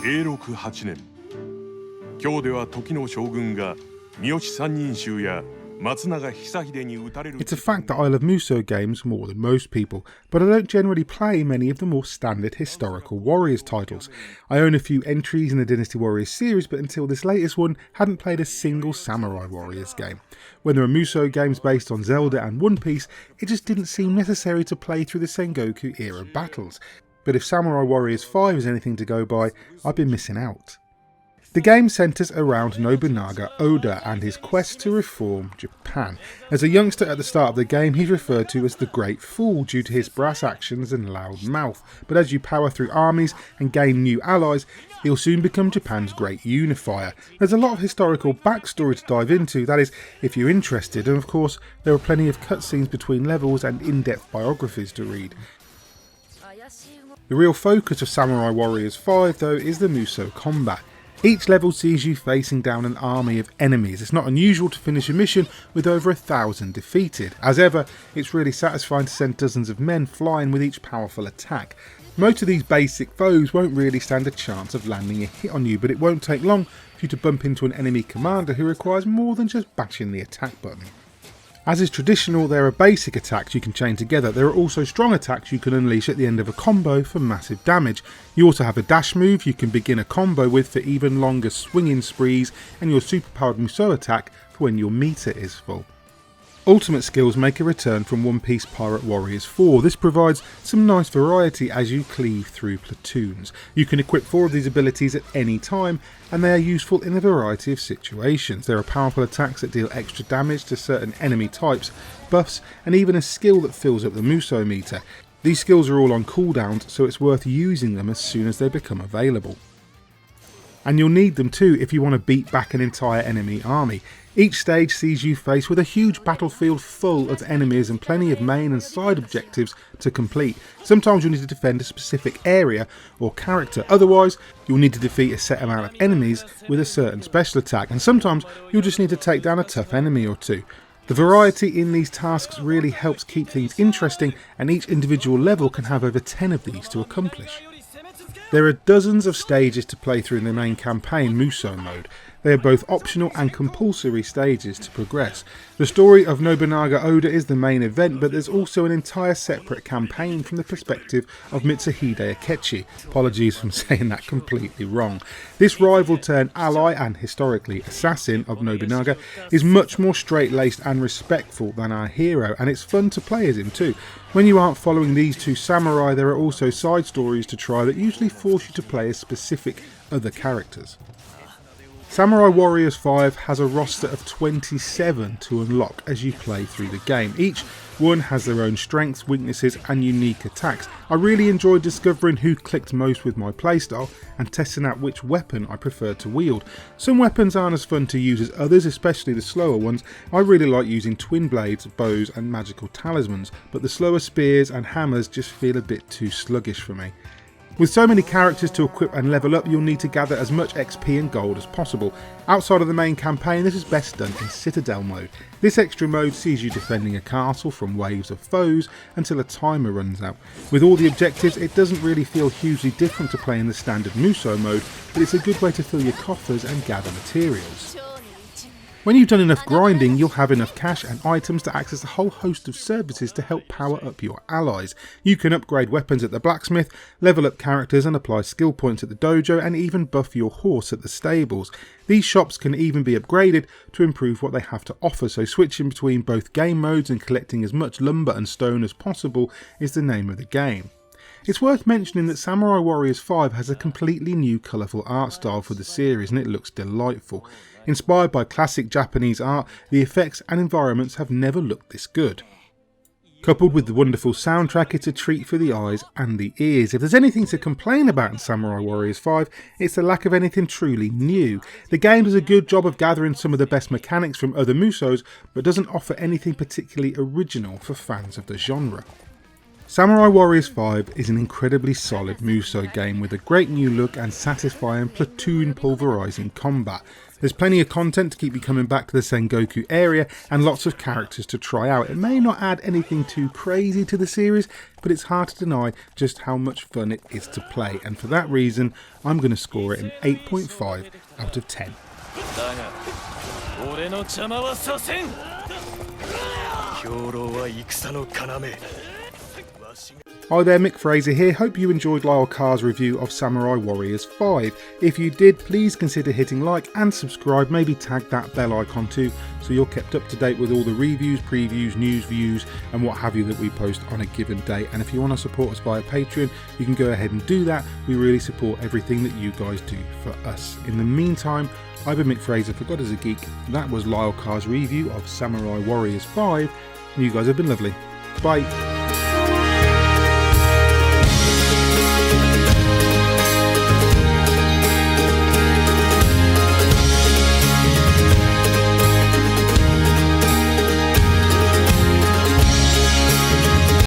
永禄8年今日では時の将軍が三好三人衆や松永久秀に討たれる It's a fact that I love Musou games more than most people, but I don't generally play many of the more standard historical Warriors titles. I own a few entries in the Dynasty Warriors series, but until this latest one, hadn't played a single Samurai Warriors game. When there are Musou games based on Zelda and One Piece, it just didn't seem necessary to play through the Sengoku era battles. But if Samurai Warriors 5 is anything to go by, I've been missing out. The game centres around Nobunaga Oda and his quest to reform Japan. As a youngster at the start of the game, he's referred to as the Great Fool due to his brass actions and loud mouth, but as you power through armies and gain new allies, he'll soon become Japan's great unifier. There's a lot of historical backstory to dive into, that is, if you're interested, and of course there are plenty of cutscenes between levels and in-depth biographies to read. The real focus of Samurai Warriors 5 though is the Musou combat. Each level sees you facing down an army of enemies. It's not unusual to finish a mission with over 1,000 defeated. As ever, it's really satisfying to send dozens of men flying with each powerful attack. Most of these basic foes won't really stand a chance of landing a hit on you, but it won't take long for you to bump into an enemy commander who requires more than just bashing the attack button. As is traditional, there are basic attacks you can chain together. There are also strong attacks you can unleash at the end of a combo for massive damage. You also have a dash move you can begin a combo with for even longer swinging sprees, and your superpowered Musou attack for when your meter is full. Ultimate skills make a return from One Piece Pirate Warriors 4. This provides some nice variety as you cleave through platoons. You can equip 4 of these abilities at any time, and they are useful in a variety of situations. There are powerful attacks that deal extra damage to certain enemy types, buffs, and even a skill that fills up the Musou meter. These skills are all on cooldowns, so it's worth using them as soon as they become available. And you'll need them too if you want to beat back an entire enemy army. Each stage sees you faced with a huge battlefield full of enemies and plenty of main and side objectives to complete. Sometimes you'll need to defend a specific area or character, otherwise you'll need to defeat a set amount of enemies with a certain special attack, and sometimes you'll just need to take down a tough enemy or two. The variety in these tasks really helps keep things interesting, and each individual level can have over 10 of these to accomplish. There are dozens of stages to play through in the main campaign Musou mode. They are both optional and compulsory stages to progress. The story of Nobunaga Oda is the main event, but there's also an entire separate campaign from the perspective of Mitsuhide Akechi. Apologies for saying that completely wrong. This rival turned ally and historically assassin of Nobunaga is much more straight-laced and respectful than our hero, and it's fun to play as him too. When you aren't following these two samurai, there are also side stories to try that usually force you to play as specific other characters. Samurai Warriors 5 has a roster of 27 to unlock as you play through the game. Each one has their own strengths, weaknesses and unique attacks. I really enjoyed discovering who clicked most with my playstyle and testing out which weapon I preferred to wield. Some weapons aren't as fun to use as others, especially the slower ones. I really like using twin blades, bows and magical talismans, but the slower spears and hammers just feel a bit too sluggish for me. With so many characters to equip and level up, you'll need to gather as much XP and gold as possible. Outside of the main campaign, this is best done in Citadel mode. This extra mode sees you defending a castle from waves of foes until a timer runs out. With all the objectives, it doesn't really feel hugely different to playing the standard Musou mode, but it's a good way to fill your coffers and gather materials. When you've done enough grinding, you'll have enough cash and items to access a whole host of services to help power up your allies. You can upgrade weapons at the blacksmith, level up characters and apply skill points at the dojo, and even buff your horse at the stables. These shops can even be upgraded to improve what they have to offer, so switching between both game modes and collecting as much lumber and stone as possible is the name of the game. It's worth mentioning that Samurai Warriors 5 has a completely new colourful art style for the series, and it looks delightful. Inspired by classic Japanese art, the effects and environments have never looked this good. Coupled with the wonderful soundtrack, it's a treat for the eyes and the ears. If there's anything to complain about in Samurai Warriors 5, it's the lack of anything truly new. The game does a good job of gathering some of the best mechanics from other Musous, but doesn't offer anything particularly original for fans of the genre. Samurai Warriors 5 is an incredibly solid Musou game with a great new look and satisfying platoon pulverising combat. There's plenty of content to keep you coming back to the Sengoku area and lots of characters to try out. It may not add anything too crazy to the series, but it's hard to deny just how much fun it is to play, and for that reason I'm going to score it an 8.5 out of 10. Hi there, Mick Fraser here. Hope you enjoyed Lyle Carr's review of Samurai Warriors 5. If you did, please consider hitting like and subscribe, maybe tag that bell icon too, so you're kept up to date with all the reviews, previews, news, views and what have you that we post on a given day. And if you want to support us via Patreon, you can go ahead and do that. We really support everything that you guys do for us. In the meantime, I've been Mick Fraser for God is a Geek. That was Lyle Carr's review of Samurai Warriors 5, and you guys have been lovely. Bye.